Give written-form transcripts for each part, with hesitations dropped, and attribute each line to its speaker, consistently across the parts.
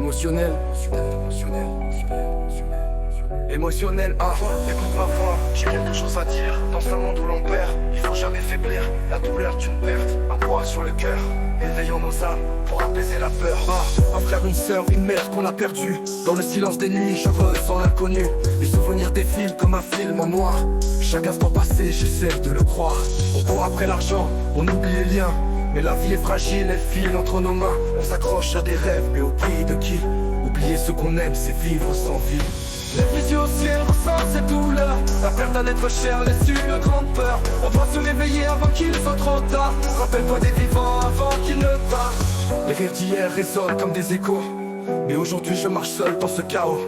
Speaker 1: émotionnel. Émotionnel, écoute ma voix, j'ai quelque chose à dire. Dans un monde où l'on perd, il faut jamais faiblir. La douleur d'une perte, un poids sur le cœur. Éveillons nos âmes pour apaiser la peur. Un frère, une sœur, une mère qu'on a perdu. Dans le silence des nuits, je ressens l'inconnu. Les souvenirs défilent comme un film en noir. Chaque instant passé, j'essaie de le croire. On court après l'argent, on oublie les liens. Mais la vie est fragile, elle file entre nos mains. On s'accroche à des rêves, mais au prix de qui? Oublier ce qu'on aime, c'est vivre sans vie. Les yeux au ciel ressentent cette douleur. La perte d'un être cher laisse une grande peur. On doit se réveiller avant qu'il soit trop tard. Rappelle-toi des vivants avant qu'ils ne partent. Les rires d'hier résonnent comme des échos. Mais aujourd'hui je marche seul dans ce chaos.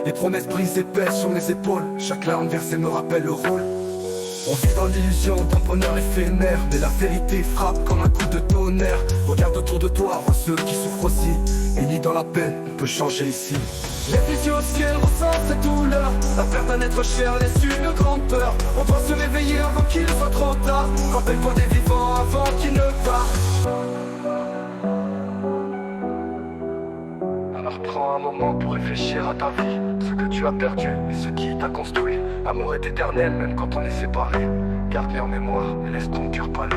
Speaker 1: Les promesses brisées pèsent sur mes épaules. Chaque larme versée me rappelle le rôle. On vit dans l'illusion d'un bonheur éphémère. Mais la vérité frappe comme un coup de tonnerre. Regarde autour de toi, vois ceux qui souffrent aussi. Et ni dans la peine, on peut changer ici. Les yeux au ciel ressentent cette douleur. La perte d'un être cher laisse une grande peur. On doit se réveiller avant qu'il soit trop tard. Rappelle-toi des vivants avant qu'ils ne partent. Alors prends un moment pour réfléchir à ta vie. Ce que tu as perdu et ce qui t'a construit. Amour est éternel même quand on est séparés. Garde-les en mémoire et laisse ton cœur parler.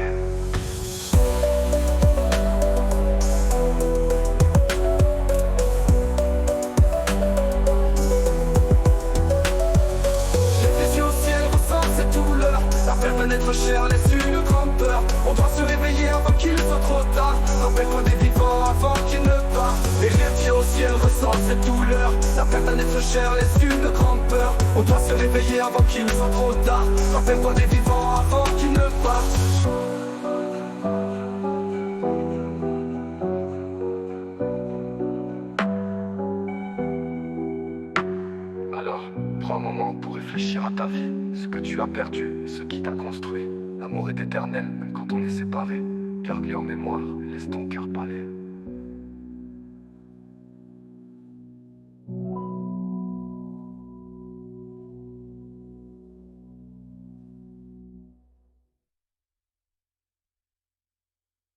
Speaker 1: Un être cher laisse une grande peur. On doit se réveiller avant qu'il soit trop tard. Rappelle-toi des vivants avant qu'ils ne partent. Les rêves au ciel ressentent cette douleur. La perte d'un être cher laisse une grande peur. On doit se réveiller avant qu'il soit trop tard. Rappelle-toi des vivants avant qu'ils ne partent. Alors, prends un moment pour réfléchir à ta vie. Ce que tu as perdu et ce qui t'a construit. L'amour est éternel même quand on est séparés. Garde-les en mémoire et laisse ton cœur parler.